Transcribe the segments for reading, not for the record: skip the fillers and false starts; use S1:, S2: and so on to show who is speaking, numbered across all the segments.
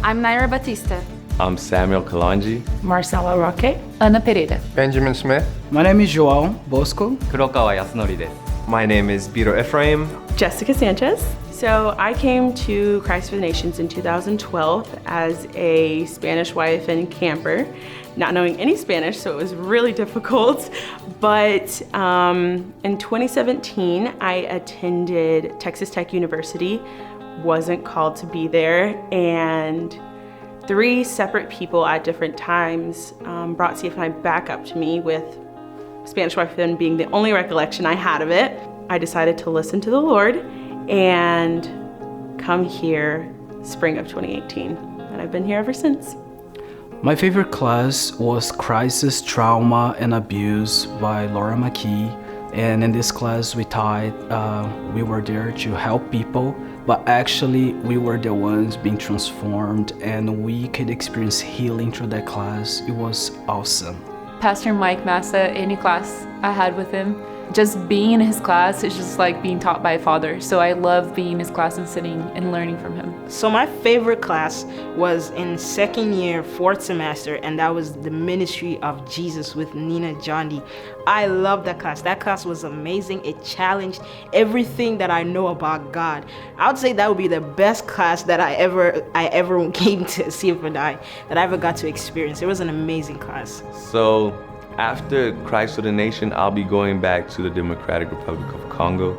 S1: I'm Nayra Batista.
S2: I'm Samuel Kalongi.
S3: Marcella Roque.
S1: Ana Pereira.
S4: Benjamin Smith.
S5: My name is Joao Bosco.
S6: Kurokawa Yasunori desu.
S7: My name is Biro Efraim.
S8: Jessica Sanchez. So I came to Christ for the Nations in 2012 as a Spanish YFN camper, not knowing any Spanish, so it was really difficult. But in 2017, I attended Texas Tech University, wasn't called to be there, and 3 separate people at different times brought CFNI back up to me, with Spanish YFN being the only recollection I had of it. I decided to listen to the Lord and come here spring of 2018, and I've been here ever since.
S5: My favorite class was Crisis, Trauma, and Abuse by Laura McKee. And in this class, we were there to help people, but actually we were the ones being transformed, and we could experience healing through that class. It was awesome.
S1: Pastor Mike Massa, any class I had with him, just being in his class is just like being taught by a father. So I love being in his class and sitting and learning from him.
S9: So my favorite class was in second year, 4th semester, and that was the Ministry of Jesus with Nina Jondi. I love that class. That class was amazing. It challenged everything that I know about God. I would say that would be the best class that I ever came to CFNI, that I ever got to experience. It was an amazing class.
S2: So after Christ for the Nation, I'll be going back to the Democratic Republic of Congo.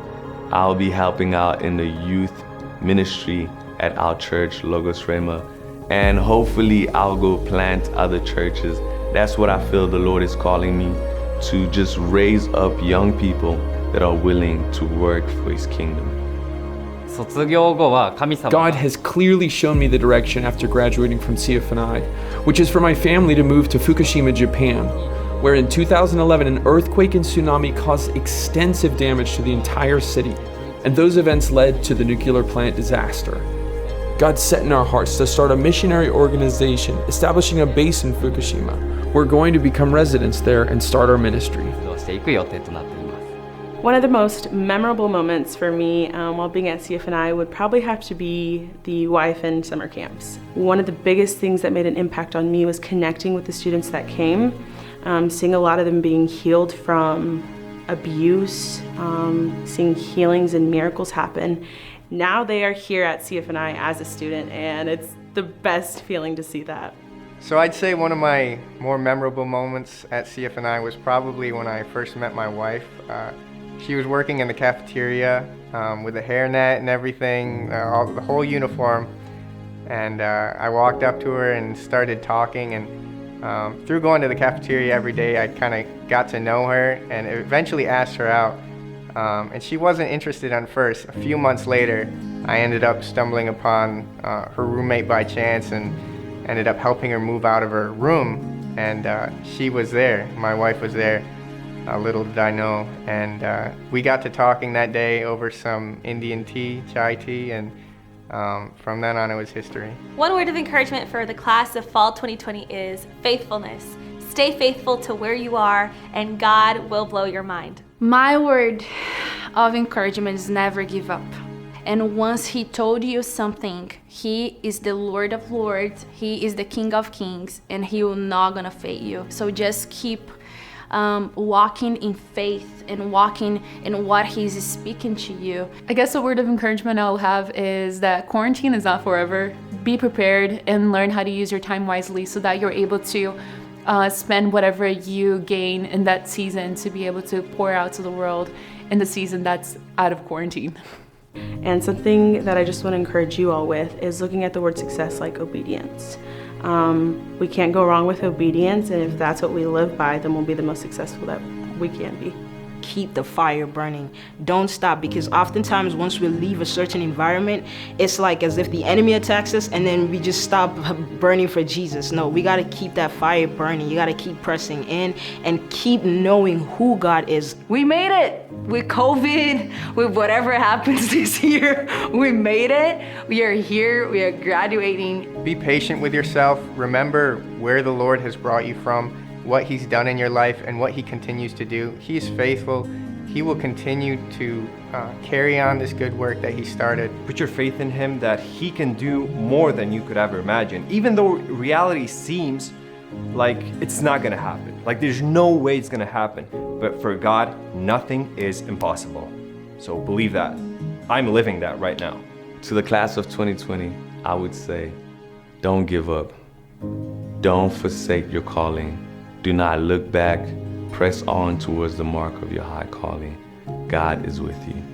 S2: I'll be helping out in the youth ministry at our church, Logos Rema, and hopefully I'll go plant other churches. That's what I feel the Lord is calling me to, just raise up young people that are willing to work for His kingdom.
S10: God has clearly shown me the direction after graduating from CFNI, which is for my family to move to Fukushima, Japan, where in 2011 an earthquake and tsunami caused extensive damage to the entire city, and those events led to the nuclear plant disaster. God set in our hearts to start a missionary organization, establishing a base in Fukushima. We're going to become residents there and start our ministry.
S8: One of the most memorable moments for me while being at CFNI would probably have to be the YFN summer camps. One of the biggest things that made an impact on me was connecting with the students that came, seeing a lot of them being healed from abuse, seeing healings and miracles happen. Now they are here at CFNI as a student, and it's the best feeling to see that.
S4: So I'd say one of my more memorable moments at CFNI was probably when I first met my wife. She was working in the cafeteria with a hairnet and everything, the whole uniform. And I walked up to her and started talking, and through going to the cafeteria every day, I kind of got to know her and eventually asked her out. And she wasn't interested at first. A few months later, I ended up stumbling upon her roommate by chance and ended up helping her move out of her room. And she was there, my wife was there. Little did I know, and we got to talking that day over some Indian tea, chai tea, and from then on it was history.
S11: One word of encouragement for the class of fall 2020 is faithfulness. Stay faithful to where you are, and God will blow your mind.
S1: My word of encouragement is never give up. And once He told you something, He is the Lord of Lords, He is the King of Kings, and He will not gonna fail you. So just keep walking in faith and walking in what He's speaking to you. I guess a word of encouragement I'll have is that quarantine is not forever. Be prepared and learn how to use your time wisely so that you're able to spend whatever you gain in that season to be able to pour out to the world in the season that's out of quarantine.
S8: And something that I just want to encourage you all with is looking at the word success like obedience. We can't go wrong with obedience, and if that's what we live by, then we'll be the most successful that we can be.
S9: Keep the fire burning. Don't stop, because oftentimes once we leave a certain environment, it's like as if the enemy attacks us and then we just stop burning for Jesus. No, we got to keep that fire burning. You got to keep pressing in and keep knowing who God is.
S3: We made it with COVID, with whatever happens this year. We made it. We are here. We are graduating.
S4: Be patient with yourself. Remember where the Lord has brought you from, what He's done in your life, and what He continues to do. He's faithful. he will continue to carry on this good work that he started.
S7: Put your faith in him that he can do more than you could ever imagine, even though reality seems like it's not gonna happen. Like there's no way it's gonna happen. But for God, nothing is impossible. So believe that. I'm living that right now.
S2: To the class of 2020, I would say, don't give up. Don't forsake your calling. Do not look back. Press on towards the mark of your high calling. God is with you.